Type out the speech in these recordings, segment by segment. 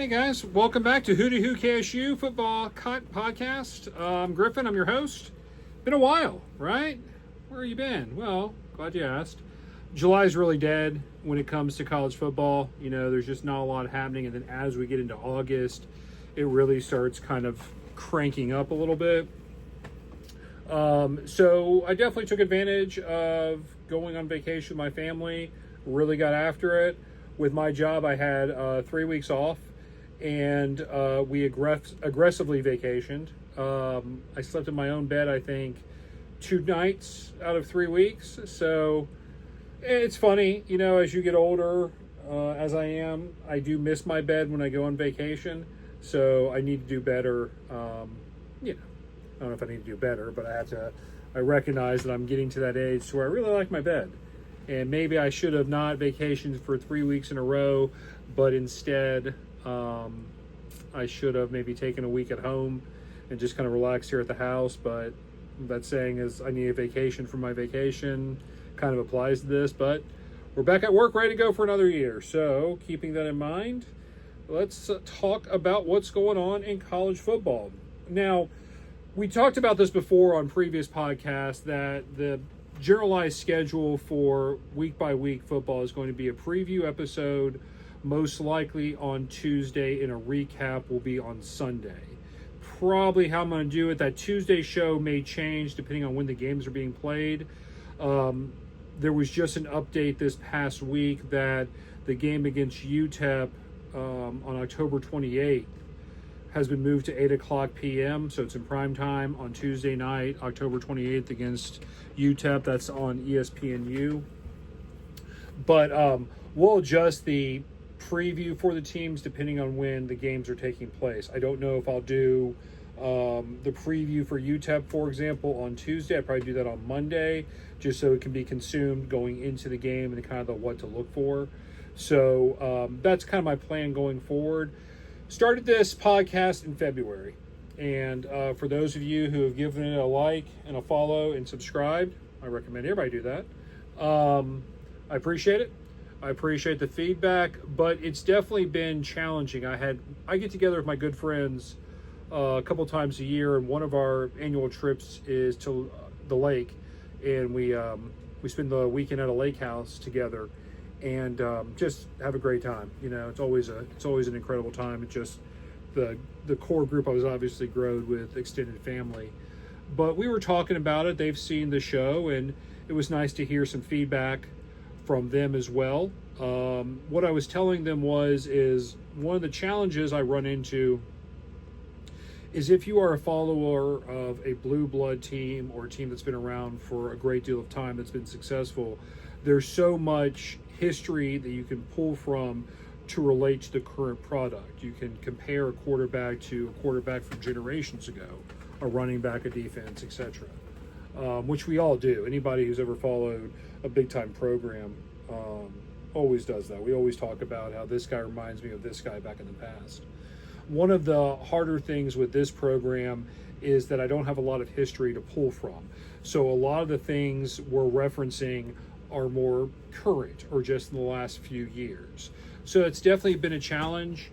Hey guys, welcome back to Hooty Hoo KSU football podcast. I'm Griffin, I'm your host. Been a while, right? Where you been? Well, glad you asked. July's really dead when it comes to college football. You know, there's just not a lot happening. And then as we get into August, it really starts kind of cranking up a little bit. So I definitely took advantage of going on vacation with my family. Really got after it. With my job, I had 3 weeks off. And we aggressively vacationed. I slept in my own bed, I think, 2 nights out of 3 weeks. So it's funny, you know, as you get older, as I am, I do miss my bed when I go on vacation. So I need to do better. You know, I don't know if I need to do better, but I recognize that I'm getting to that age where I really like my bed. And maybe I should have not vacationed for 3 weeks in a row, but instead, I should have maybe taken a week at home and just kind of relaxed here at the house. But that saying is I need a vacation from my vacation kind of applies to this. But we're back at work, ready to go for another year. So keeping that in mind, let's talk about what's going on in college football. Now, we talked about this before on previous podcasts that the generalized schedule for week-by-week football is going to be a preview episode most likely on Tuesday, and a recap will be on Sunday. Probably how I'm going to do it, that Tuesday show may change depending on when the games are being played. There was just an update this past week that the game against UTEP on October 28th has been moved to 8 o'clock p.m., so it's in prime time on Tuesday night, October 28th against UTEP. That's on ESPNU. But we'll adjust the preview for the teams depending on when the games are taking place. I don't know if I'll do the preview for UTEP, for example, on Tuesday. I'd probably do that on Monday, just so it can be consumed going into the game and kind of the what to look for. So that's kind of my plan going forward. Started this podcast in February, and for those of you who have given it a like and a follow and subscribed, I recommend everybody do that. I appreciate it. I appreciate the feedback, but it's definitely been challenging. I get together with my good friends a couple times a year, and one of our annual trips is to the lake, and we spend the weekend at a lake house together, and just have a great time. You know, it's always an incredible time. It's just the core group I was obviously grown with, extended family, but we were talking about it. They've seen the show, and it was nice to hear some feedback from them as well. What I was telling them is one of the challenges I run into is if you are a follower of a blue blood team or a team that's been around for a great deal of time, that's been successful, there's so much history that you can pull from to relate to the current product. You can compare a quarterback to a quarterback from generations ago, a running back, a defense, etc. Which we all do. Anybody who's ever followed a big-time program always does that. We always talk about how this guy reminds me of this guy back in the past. One of the harder things with this program is that I don't have a lot of history to pull from. So a lot of the things we're referencing are more current or just in the last few years. So it's definitely been a challenge.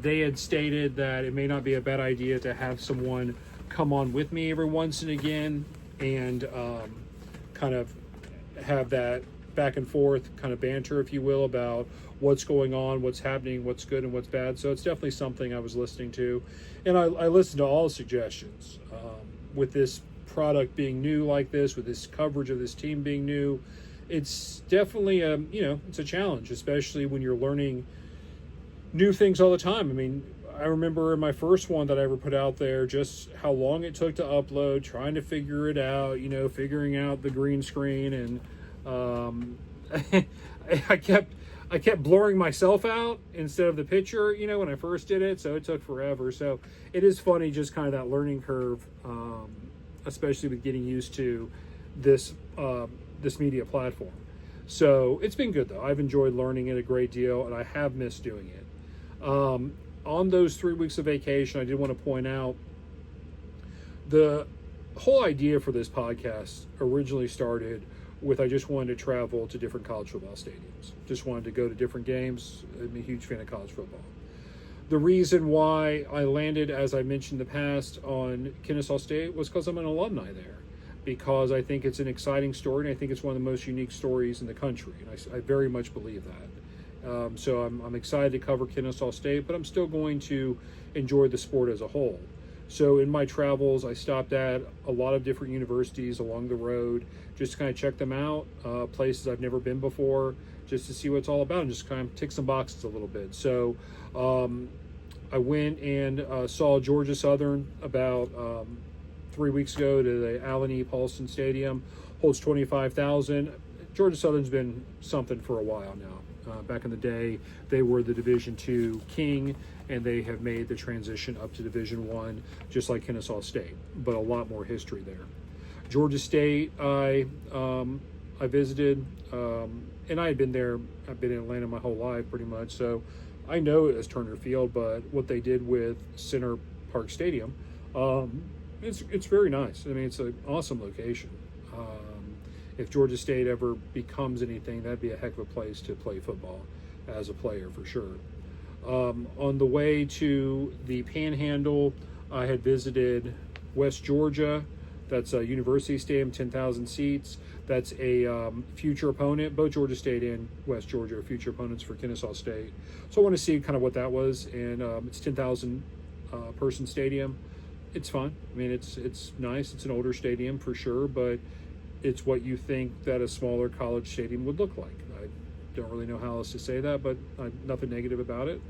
They had stated that it may not be a bad idea to have someone come on with me every once and again and kind of have that back and forth kind of banter, if you will, about what's going on, what's happening, what's good and what's bad. So it's definitely something I was listening to. And I listened to all suggestions. With this product being new like this, with this coverage of this team being new, it's definitely it's a challenge, especially when you're learning new things all the time. I mean, I remember in my first one that I ever put out there, just how long it took to upload, trying to figure it out, figuring out the green screen, and I kept blurring myself out instead of the picture, when I first did it. So it took forever. So it is funny, just kind of that learning curve, especially with getting used to this media platform. So it's been good though. I've enjoyed learning it a great deal, and I have missed doing it. On those 3 weeks of vacation, I did want to point out the whole idea for this podcast originally started with I just wanted to travel to different college football stadiums. Just wanted to go to different games. I'm a huge fan of college football. The reason why I landed, as I mentioned in the past, on Kennesaw State was because I'm an alumni there. Because I think it's an exciting story, and I think it's one of the most unique stories in the country. And I very much believe that. So I'm excited to cover Kennesaw State, but I'm still going to enjoy the sport as a whole. So in my travels, I stopped at a lot of different universities along the road, just to kind of check them out, places I've never been before, just to see what it's all about, and just kind of tick some boxes a little bit. So I went and saw Georgia Southern about 3 weeks ago to the Allen E. Paulson Stadium. Holds 25,000. Georgia Southern's been something for a while now. Back in the day, they were the Division II king, and they have made the transition up to Division I, just like Kennesaw State, but a lot more history there. Georgia State, I visited, and I had been there. I've been in Atlanta my whole life, pretty much, so I know it as Turner Field. But what they did with Center Park Stadium, it's very nice. I mean, it's an awesome location. If Georgia State ever becomes anything, that'd be a heck of a place to play football as a player, for sure. On the way to the Panhandle, I had visited West Georgia. That's a University Stadium, 10,000 seats. That's a future opponent. Both Georgia State and West Georgia are future opponents for Kennesaw State. So I want to see kind of what that was. And it's 10,000 person stadium. It's fun. I mean, it's nice. It's an older stadium for sure, but it's what you think that a smaller college stadium would look like. I don't really know how else to say that, but nothing negative about it.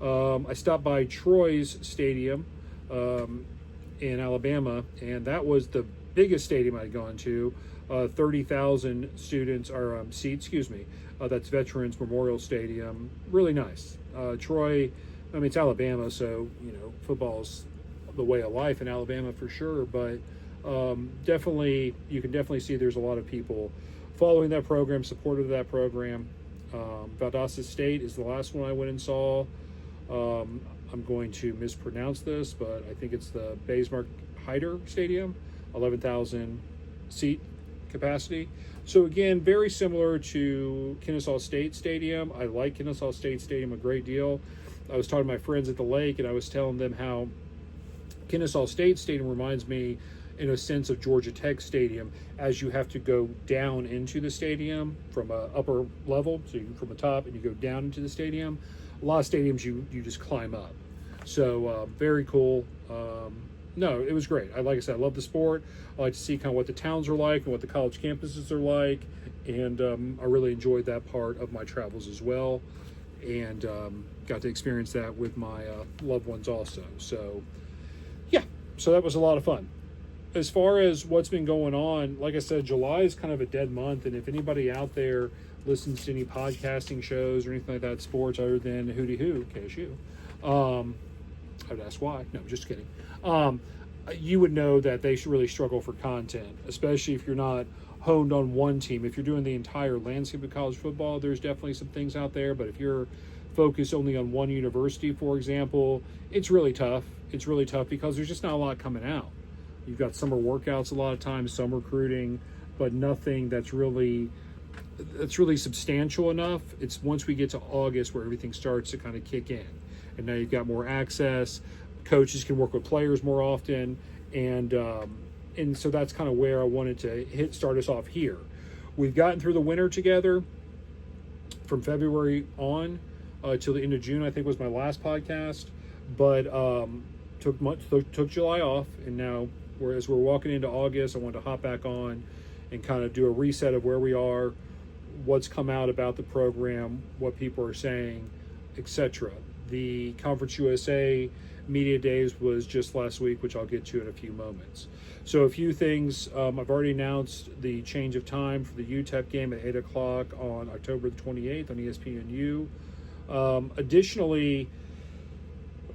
I stopped by Troy's stadium in Alabama, and that was the biggest stadium I'd gone to. 30,000 students or seats, excuse me. That's Veterans Memorial Stadium. Really nice. Troy, I mean, it's Alabama, so football's the way of life in Alabama for sure, but definitely, you can definitely see there's a lot of people following that program, supportive of that program. Valdosta State is the last one I went and saw. I'm going to mispronounce this, but I think it's the Bismarck Hyder Stadium, 11,000 seat capacity. So again, very similar to Kennesaw State Stadium. I like Kennesaw State Stadium a great deal. I was talking to my friends at the lake, and I was telling them how Kennesaw State Stadium reminds me in a sense of Georgia Tech Stadium, as you have to go down into the stadium from a upper level, so you from the top and you go down into the stadium. A lot of stadiums you just climb up. So very cool. No, it was great. Like I said, I love the sport. I like to see kind of what the towns are like and what the college campuses are like, and I really enjoyed that part of my travels as well, and got to experience that with my loved ones also. So yeah, so that was a lot of fun. As far as what's been going on, like I said, July is kind of a dead month, and if anybody out there listens to any podcasting shows or anything like that, sports other than Hooty Hoo KSU, I would ask why. No, just kidding. You would know that they should really struggle for content, especially if you're not honed on one team. If you're doing the entire landscape of college football, there's definitely some things out there, but if you're focused only on one university, for example, it's really tough. It's really tough because there's just not a lot coming out. You've got summer workouts a lot of times, some recruiting, but nothing that's really substantial enough. It's once we get to August where everything starts to kind of kick in, and now you've got more access. Coaches can work with players more often, and so that's kind of where I wanted to start us off here. We've gotten through the winter together from February on till the end of June. I think was my last podcast, but took July off, and now as we're walking into August, I wanted to hop back on and kind of do a reset of where we are, what's come out about the program, what people are saying, etc. The Conference USA Media Days was just last week, which I'll get to in a few moments. So a few things. I've already announced the change of time for the UTEP game at 8 o'clock on October the 28th on ESPNU. Additionally,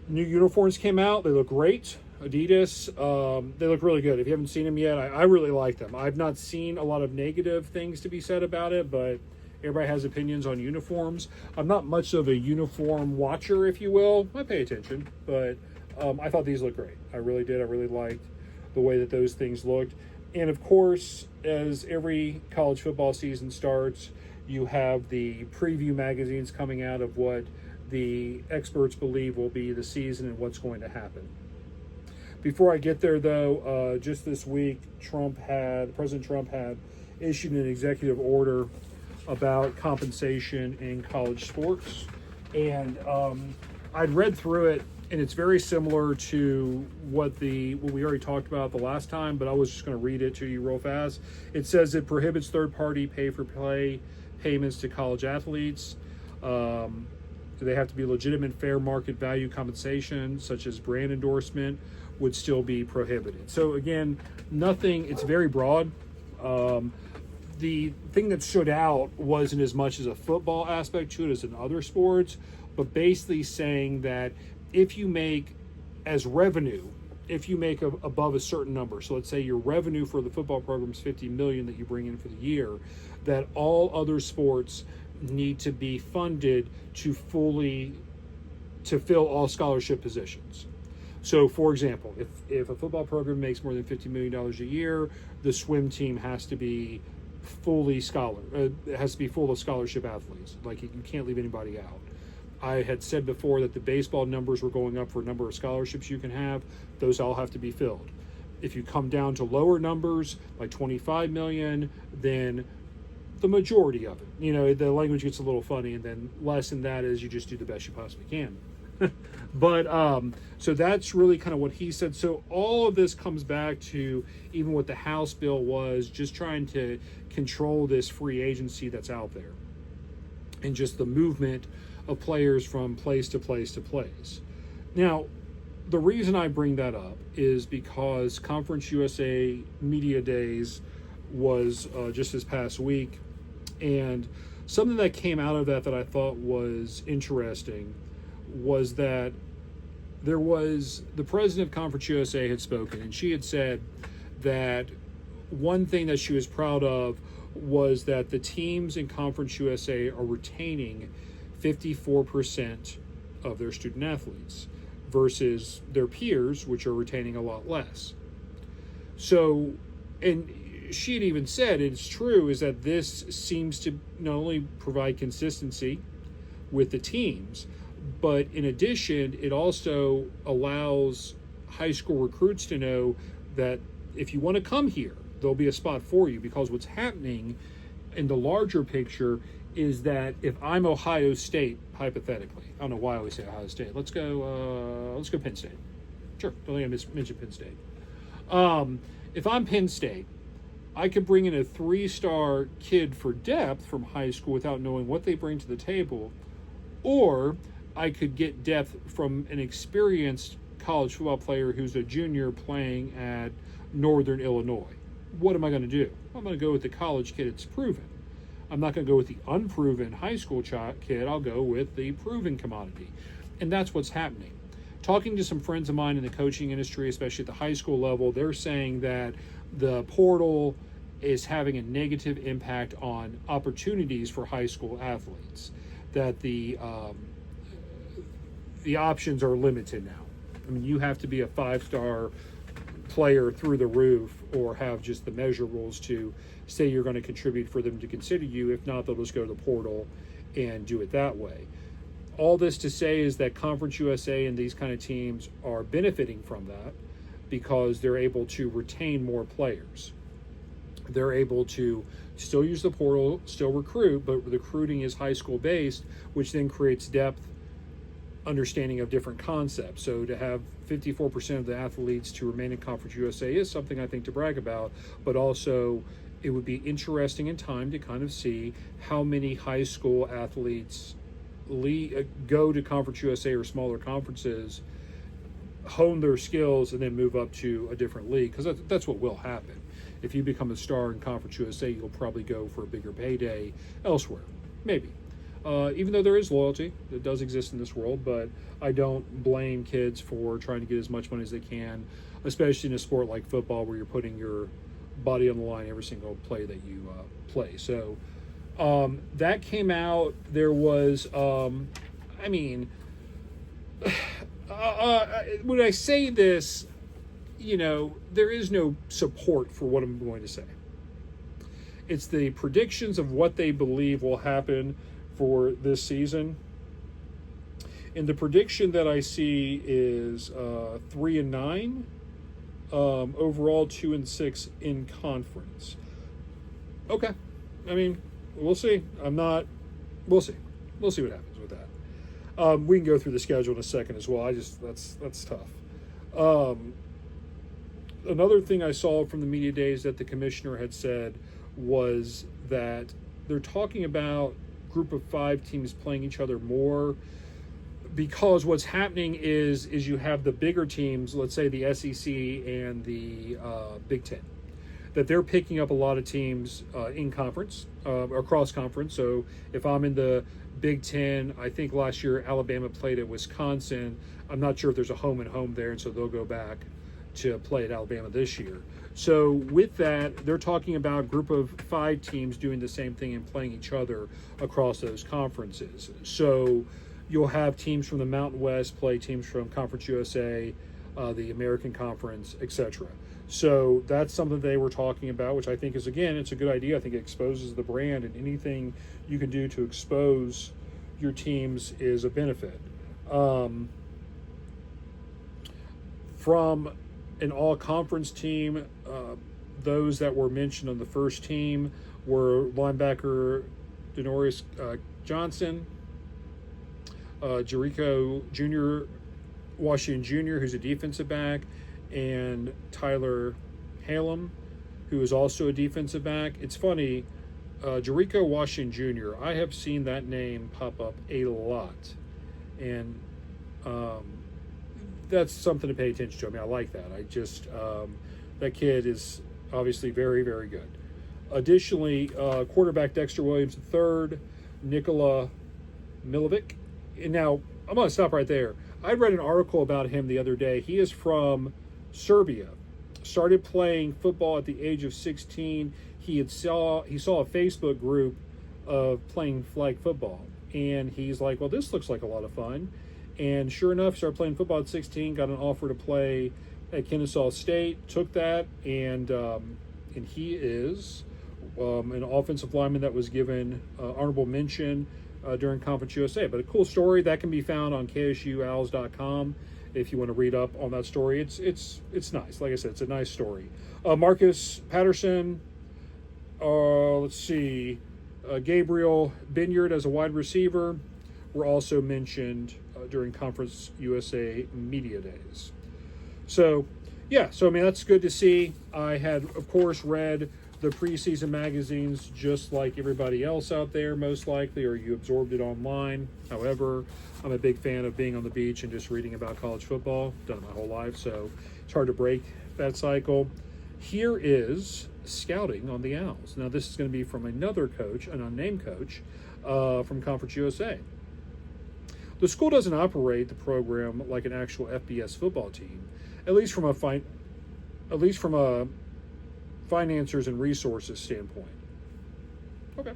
new uniforms came out. They look great. Adidas, they look really good. If you haven't seen them yet, I really like them. I've not seen a lot of negative things to be said about it, but everybody has opinions on uniforms. I'm not much of a uniform watcher, if you will. I pay attention, but I thought these looked great. I really did. I really liked the way that those things looked. And of course, as every college football season starts, you have the preview magazines coming out of what the experts believe will be the season and what's going to happen. Before I get there, though, just this week, President Trump had issued an executive order about compensation in college sports, and I'd read through it, and it's very similar to what we already talked about the last time, but I was just going to read it to you real fast. It says it prohibits third-party pay-for-play payments to college athletes. They have to be legitimate, fair market value compensation, such as brand endorsement, would still be prohibited. So again, nothing, it's very broad. The thing that stood out wasn't as much as a football aspect to it as in other sports, but basically saying that if you make as revenue, if you make above a certain number, so let's say your revenue for the football program is $50 million that you bring in for the year, that all other sports need to be funded to fill all scholarship positions. So, for example, if a football program makes more than $50 million a year, the swim team has to be full of scholarship athletes. Like, you can't leave anybody out. I had said before that the baseball numbers were going up for a number of scholarships you can have. Those all have to be filled. If you come down to lower numbers, like 25 million, then the majority of it. The language gets a little funny, and then less than that is you just do the best you possibly can. But so that's really kind of what he said. So all of this comes back to even what the House bill was, just trying to control this free agency that's out there and just the movement of players from place to place to place. Now, the reason I bring that up is because Conference USA Media Days was just this past week, and something that came out of that I thought was interesting was that the president of Conference USA had spoken, and she had said that one thing that she was proud of was that the teams in Conference USA are retaining 54% of their student athletes versus their peers, which are retaining a lot less. So, and she had even said, it's true, is that this seems to not only provide consistency with the teams, but in addition, it also allows high school recruits to know that if you want to come here, there'll be a spot for you. Because what's happening in the larger picture is that if I'm Ohio State, hypothetically, I don't know why I always say Ohio State. Let's go Penn State. Sure, don't think I mentioned Penn State. If I'm Penn State, I could bring in a 3-star kid for depth from high school without knowing what they bring to the table, or I could get depth from an experienced college football player who's a junior playing at Northern Illinois. What am I going to do? I'm going to go with the college kid that's proven. I'm not going to go with the unproven high school kid. I'll go with the proven commodity. And that's what's happening. Talking to some friends of mine in the coaching industry, especially at the high school level, they're saying that the portal is having a negative impact on opportunities for high school athletes, that the options are limited now. I mean, you have to be a 5-star player through the roof or have just the measurables to say you're going to contribute for them to consider you. If not, they'll just go to the portal and do it that way. All this to say is that Conference USA and these kind of teams are benefiting from that because they're able to retain more players. They're able to still use the portal, still recruit, but recruiting is high school based, which then creates depth, understanding of different concepts. So to have 54% of the athletes to remain in Conference USA is something I think to brag about, but also it would be interesting in time to kind of see how many high school athletes go to Conference USA or smaller conferences, hone their skills, and then move up to a different league, because that's what will happen. If you become a star in Conference USA, you'll probably go for a bigger payday elsewhere, maybe. Even though there is loyalty that does exist in this world, but I don't blame kids for trying to get as much money as they can, especially in a sport like football where you're putting your body on the line every single play that you play. So that came out. There was, when I say this, there is no support for what I'm going to say. It's the predictions of what they believe will happen for this season. And the prediction that I see is 3-9 overall, 2-6 in conference. Okay, I mean, we'll see. We'll see. We'll see what happens with that. We can go through the schedule in a second as well. That's tough. Another thing I saw from the media days that the commissioner had said was that they're talking about group of 5 teams playing each other more, because what's happening is you have the bigger teams, let's say the SEC and the Big Ten, that they're picking up a lot of teams in conference or cross conference. So if I'm in the Big Ten, I think last year Alabama played at Wisconsin. I'm not sure if there's a home and home there, and so they'll go back to play at Alabama this year. So with that, they're talking about a group of 5 teams doing the same thing and playing each other across those conferences. So you'll have teams from the Mountain West play teams from Conference USA, the American Conference, etc. So that's something they were talking about, which I think is, again, it's a good idea. I think it exposes the brand, and anything you can do to expose your teams is a benefit. From an all-conference team, those that were mentioned on the first team were linebacker Denoris Johnson, Jericho Jr., Washington Jr., who's a defensive back, and Tyler Halem, who is also a defensive back. It's funny, Jericho Washington Jr., I have seen that name pop up a lot, and that's something to pay attention to. I mean, I like that. I just, that kid is obviously very, very good. Additionally, quarterback Dexter Williams III, Nikola Milovic. And now, I'm going to stop right there. I read an article about him the other day. He is from Serbia. Started playing football at the age of 16. He saw a Facebook group of playing flag football. And he's like, well, this looks like a lot of fun. And sure enough, started playing football at 16, got an offer to play at Kennesaw State, took that, and he is an offensive lineman that was given honorable mention during Conference USA. But a cool story that can be found on KSUOwls.com if you want to read up on that story. It's nice. Like I said, it's a nice story. Marcus Patterson, let's see, Gabriel Binyard as a wide receiver were also mentioned during Conference USA Media Days. So, yeah, I mean, that's good to see. I had, of course, read the preseason magazines just like everybody else out there, most likely, or you absorbed it online. However, I'm a big fan of being on the beach and just reading about college football. Done it my whole life, so it's hard to break that cycle. Here is scouting on the Owls. Now, this is going to be from another coach, an unnamed coach, from Conference USA. The school doesn't operate the program like an actual FBS football team, at least from a financiers and resources standpoint. Okay.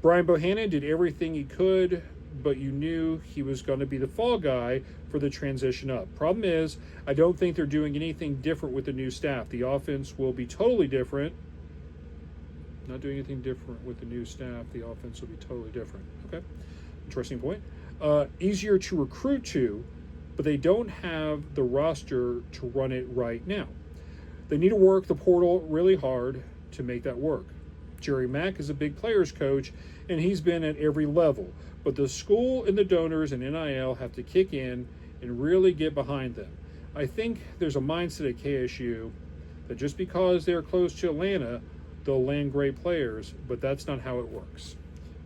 Brian Bohannon did everything he could, but you knew he was going to be the fall guy for the transition up. Problem is, I don't think they're doing anything different with the new staff. The offense will be totally different. Not doing anything different with the new staff. The offense will be totally different. Okay. Interesting point. Easier to recruit to, but they don't have the roster to run it right now. They need to work the portal really hard to make that work. Jerry Mack is a big players coach, and he's been at every level. But the school and the donors and NIL have to kick in and really get behind them. I think there's a mindset at KSU that just because they're close to Atlanta, they'll land great players, but that's not how it works.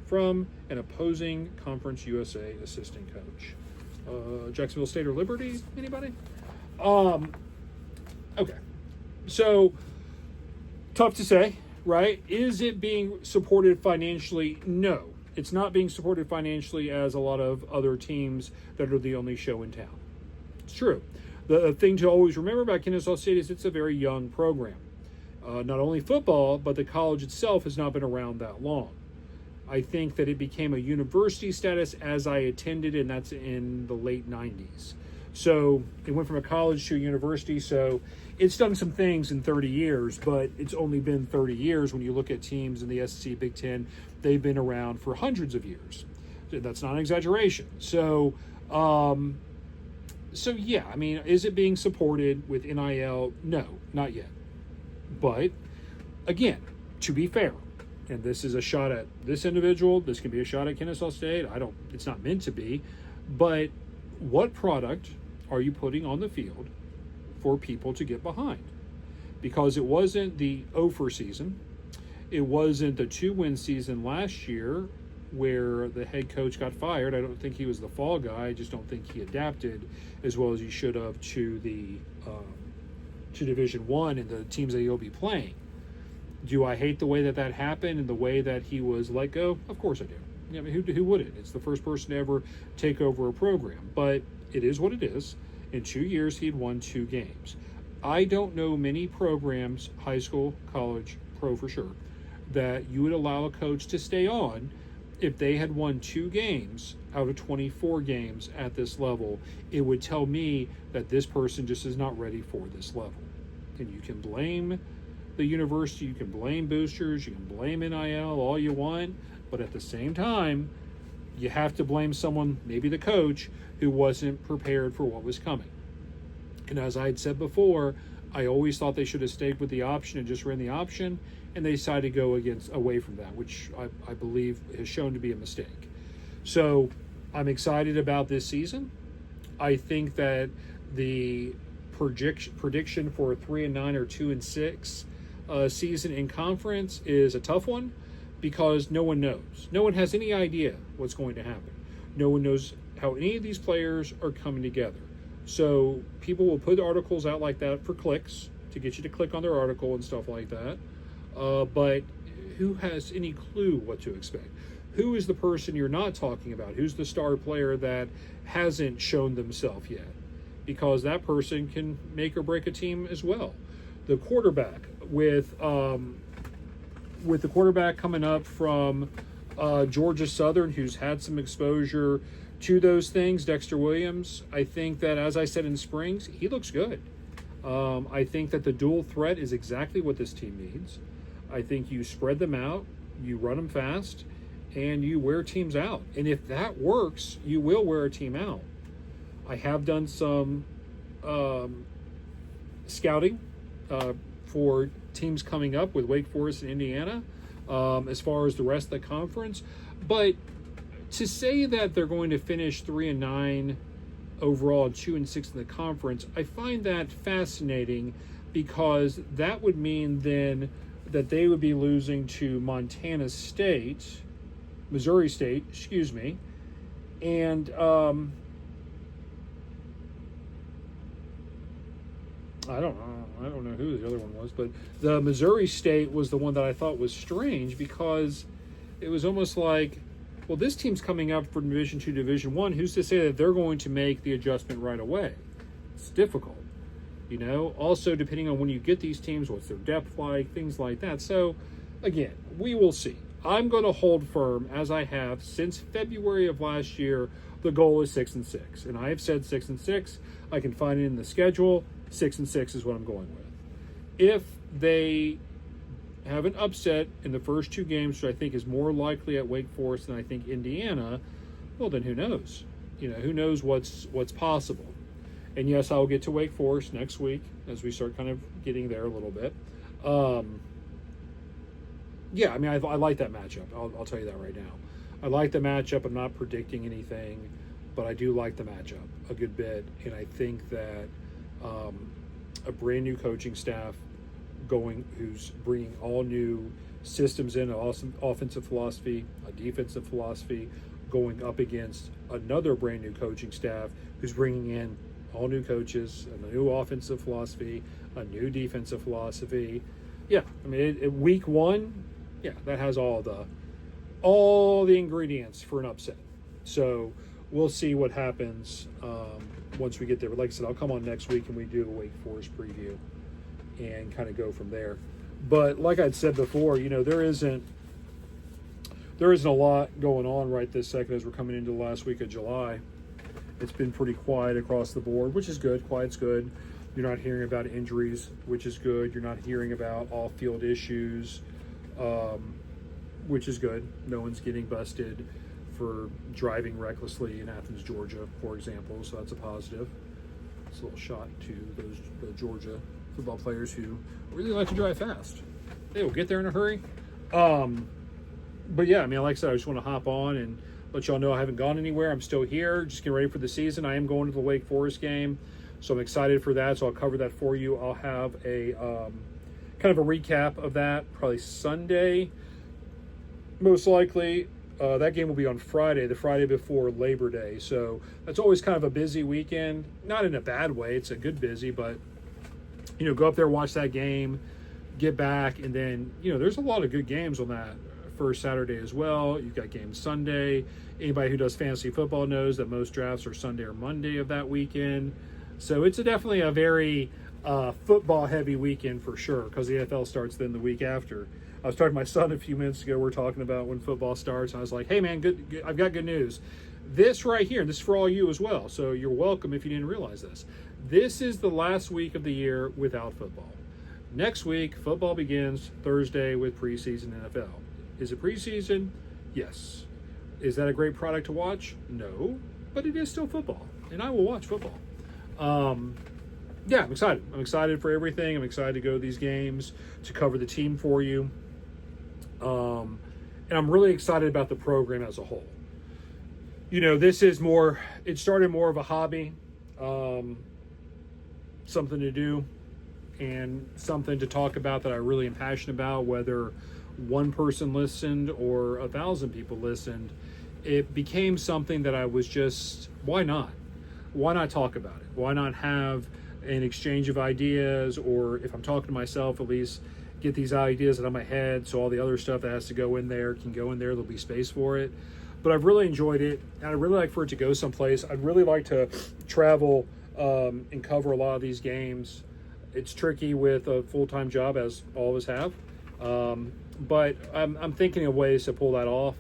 From an opposing Conference USA assistant coach. Jacksonville State or Liberty? Anybody? Okay. So, tough to say, right? Is it being supported financially? No. It's not being supported financially as a lot of other teams that are the only show in town. It's true. The thing to always remember about Kennesaw State is it's a very young program. Not only football, but the college itself has not been around that long. I think that it became a university status as I attended, and that's in the late 90s. So it went from a college to a university. So it's done some things in 30 years, but it's only been 30 years. When you look at teams in the SEC, Big Ten, they've been around for hundreds of years. That's not an exaggeration. So So yeah, I mean, is it being supported with NIL? No, not yet. But again, to be fair, and this is a shot at this individual, this can be a shot at Kennesaw State. It's not meant to be, but what product are you putting on the field for people to get behind? Because it wasn't the Ophir season. It wasn't the 2-win season last year where the head coach got fired. I don't think he was the fall guy. I just don't think he adapted as well as he should have to the to Division I and the teams that he'll be playing. Do I hate the way that happened and the way that he was let go? Of course I do. I mean, who wouldn't? It's the first person to ever take over a program. But it is what it is. In 2 years, he'd won 2 games. I don't know many programs, high school, college, pro for sure, that you would allow a coach to stay on if they had won 2 games out of 24 games at this level. It would tell me that this person just is not ready for this level. And you can blame the university, you can blame boosters, you can blame NIL all you want, but at the same time, you have to blame someone, maybe the coach, who wasn't prepared for what was coming. And as I had said before, I always thought they should have stayed with the option and just ran the option, and they decided to go away from that, which I believe has shown to be a mistake. So I'm excited about this season. I think that the prediction for a 3-9 or 2-6 season in conference is a tough one because no one knows. No one has any idea what's going to happen. No one knows how any of these players are coming together. So people will put articles out like that for clicks, to get you to click on their article and stuff like that. But who has any clue what to expect? Who is the person you're not talking about? Who's the star player that hasn't shown themselves yet? Because that person can make or break a team as well. The quarterback, with the quarterback coming up from Georgia Southern, who's had some exposure to those things, Dexter Williams, I think that, as I said in Springs, he looks good. I think that the dual threat is exactly what this team needs. I think you spread them out, you run them fast, and you wear teams out. And if that works, you will wear a team out. I have done some scouting for teams coming up with Wake Forest and Indiana as far as the rest of the conference. But to say that they're going to finish 3-9 overall and 2-6 in the conference, I find that fascinating because that would mean then that they would be losing to Missouri State, and I don't know who the other one was, but the Missouri State was the one that I thought was strange because it was almost like, well, this team's coming up from Division II, Division I. Who's to say that they're going to make the adjustment right away? It's difficult, you know. Also, depending on when you get these teams, what's their depth like, things like that. So, again, we will see. I'm going to hold firm, as I have since February of last year. The goal is 6-6, and I have said 6-6. I can find it in the schedule. 6-6 is what I'm going with. If they have an upset in the first 2 games, which I think is more likely at Wake Forest than I think Indiana, well, then who knows? You know, who knows what's possible? And yes, I'll get to Wake Forest next week as we start kind of getting there a little bit. Yeah, I mean, I like that matchup. I'll tell you that right now. I like the matchup. I'm not predicting anything, but I do like the matchup a good bit. And I think that a brand new coaching staff who's bringing all new systems in, awesome offensive philosophy, a defensive philosophy, going up against another brand new coaching staff who's bringing in all new coaches, a new offensive philosophy, a new defensive philosophy. Yeah, I mean, week 1, yeah, that has all the ingredients for an upset. So we'll see what happens once we get there. But like I said, I'll come on next week and we do a Wake Forest preview and kind of go from there. But like I'd said before, you know, there isn't a lot going on right this second as we're coming into the last week of July. It's been pretty quiet across the board, which is good. Quiet's good. You're not hearing about injuries, which is good. You're not hearing about off-field issues, which is good. No one's getting busted for driving recklessly in Athens, Georgia, for example. So that's a positive. It's a little shot to the Georgia football players who really like to drive fast. They will get there in a hurry. But yeah, I mean, like I said, I just want to hop on and let y'all know I haven't gone anywhere. I'm still here, just getting ready for the season. I am going to the Wake Forest game, so I'm excited for that. So I'll cover that for you. I'll have a kind of a recap of that probably Sunday, most likely. That game will be on Friday, the Friday before Labor Day. So that's always kind of a busy weekend. Not in a bad way. It's a good busy, but, go up there, watch that game, get back, and then, there's a lot of good games on that first Saturday as well. You've got games Sunday. Anybody who does fantasy football knows that most drafts are Sunday or Monday of that weekend. So it's definitely a very football-heavy weekend for sure, because the NFL starts then the week after. I was talking to my son a few minutes ago. We're talking about when football starts. And I was like, hey, man, good, I've got good news. This right here, this is for all you as well, so you're welcome if you didn't realize this. This is the last week of the year without football. Next week, football begins Thursday with preseason NFL. Is it preseason? Yes. Is that a great product to watch? No, but it is still football, and I will watch football. Yeah, I'm excited. I'm excited for everything. I'm excited to go to these games, to cover the team for you. And I'm really excited about the program as a whole. This is it started more of a hobby, something to do, and something to talk about that I really am passionate about, whether one person listened or 1,000 people listened. It became something that I was just, why not? Why not talk about it? Why not have an exchange of ideas, or if I'm talking to myself, at least get these ideas out of my head so all the other stuff that has to go in there can go in there. There'll be space for it. But I've really enjoyed it, and I'd really like for it to go someplace. I'd really like to travel and cover a lot of these games. It's tricky with a full-time job, as all of us have. But I'm thinking of ways to pull that off.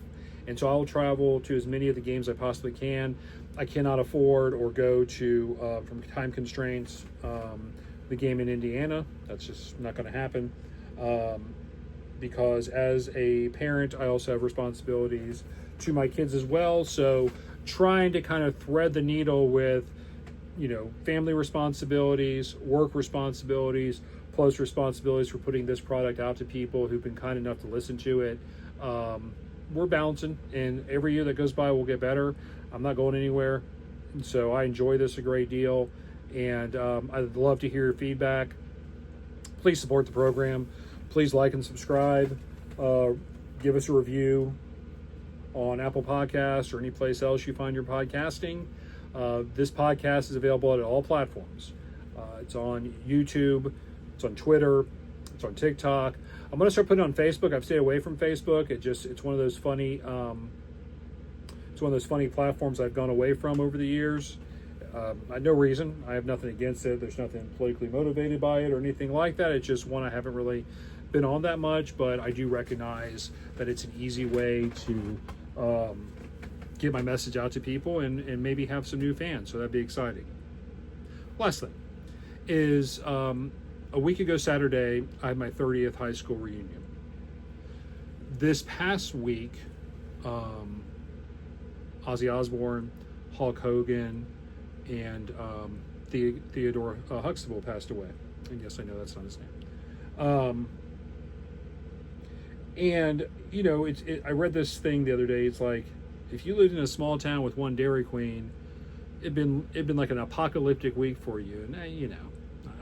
And so I'll travel to as many of the games I possibly can. I cannot afford or go to, from time constraints, the game in Indiana. That's just not going to happen. Because as a parent, I also have responsibilities to my kids as well. So trying to kind of thread the needle with, family responsibilities, work responsibilities, plus responsibilities for putting this product out to people who've been kind enough to listen to it. We're balancing, and every year that goes by we'll get better. I'm not going anywhere, and so I enjoy this a great deal, and I'd love to hear your feedback. Please support the program. Please like and subscribe. Give us a review on Apple Podcasts or any place else you find your podcasting. This podcast is available at all platforms. It's on YouTube, it's on Twitter, it's on TikTok. I'm going to start putting it on Facebook. I've stayed away from Facebook. It's one of those funny platforms I've gone away from over the years. I had no reason. I have nothing against it. There's nothing politically motivated by it or anything like that. It's just one I haven't really been on that much, but I do recognize that it's an easy way to get my message out to people and maybe have some new fans. So that'd be exciting. Last thing is, a week ago Saturday, I had my 30th high school reunion. This past week, Ozzy Osbourne, Hulk Hogan, and Theodore Huxtable passed away. And yes, I know that's not his name. And I read this thing the other day. It's like, if you lived in a small town with one Dairy Queen, it'd been like an apocalyptic week for you. And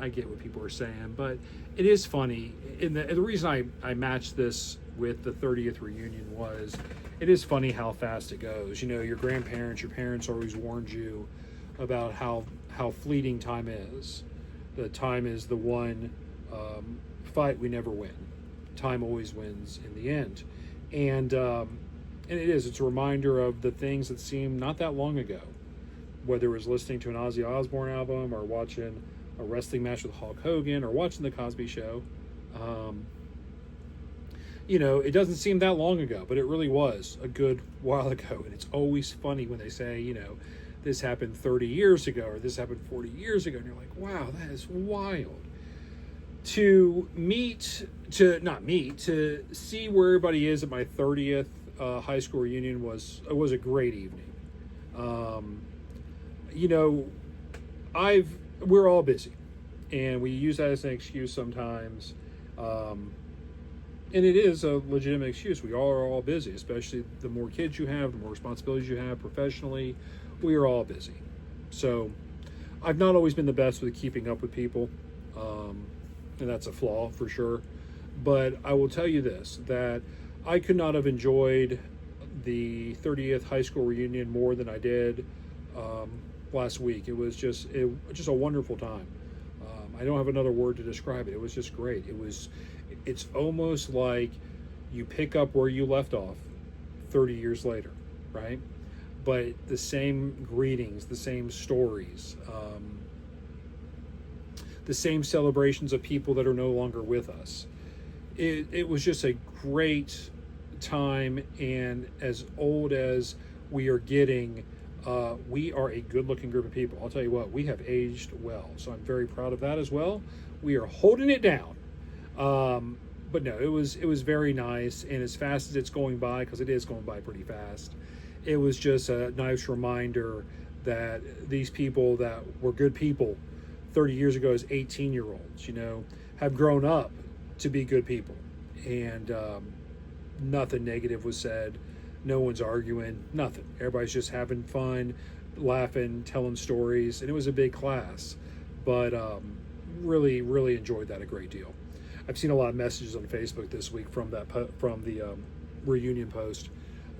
I get what people are saying, but it is funny. And the reason I matched this with the 30th reunion was, it is funny how fast it goes. Your grandparents, your parents always warned you about how fleeting time is. That time is the one fight we never win. Time always wins in the end. And it is. It's a reminder of the things that seemed not that long ago. Whether it was listening to an Ozzy Osbourne album, or watching a wrestling match with Hulk Hogan, or watching The Cosby Show. It doesn't seem that long ago, but it really was a good while ago. And it's always funny when they say, this happened 30 years ago, or this happened 40 years ago. And you're like, wow, that is wild. To see where everybody is at my 30th high school reunion was a great evening. You know, we're all busy, and we use that as an excuse sometimes. And it is a legitimate excuse. We all are all busy, especially the more kids you have, the more responsibilities you have professionally. We are all busy. So I've not always been the best with keeping up with people, and that's a flaw for sure. But I will tell you this, that I could not have enjoyed the 30th high school reunion more than I did last week. It was just a wonderful time. I don't have another word to describe it. It was just great. It's almost like you pick up where you left off 30 years later, right? But the same greetings, the same stories, the same celebrations of people that are no longer with us. It was just a great time, and as old as we are getting, we are a good-looking group of people. I'll tell you what, we have aged well, so I'm very proud of that as well. We are holding it down. But no, it was very nice, and as fast as it's going by, because it is going by pretty fast, it was just a nice reminder that these people that were good people 30 years ago as 18-year-olds, have grown up to be good people, and nothing negative was said. No one's arguing, nothing. Everybody's just having fun, laughing, telling stories, and it was a big class. But really, really enjoyed that a great deal. I've seen a lot of messages on Facebook this week from the reunion post,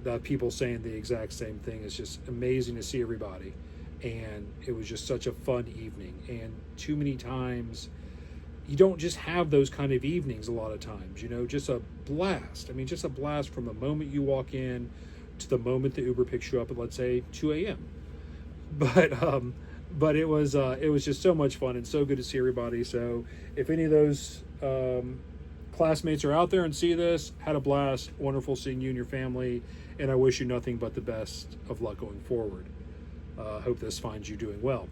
that people saying the exact same thing. It's just amazing to see everybody, and it was just such a fun evening. And too many times, you don't just have those kind of evenings a lot of times, just a blast. I mean, just a blast from the moment you walk in to the moment the Uber picks you up at, let's say, 2 a.m. But it was just so much fun and so good to see everybody. So if any of those classmates are out there and see this, had a blast. Wonderful seeing you and your family, and I wish you nothing but the best of luck going forward. Hope this finds you doing well.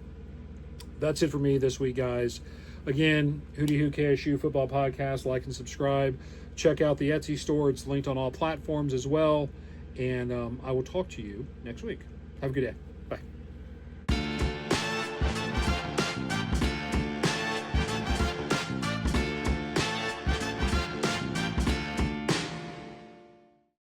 That's it for me this week, guys. Again, Hooty Hoo KSU Football Podcast. Like and subscribe. Check out the Etsy store. It's linked on all platforms as well. And I will talk to you next week. Have a good day. Bye.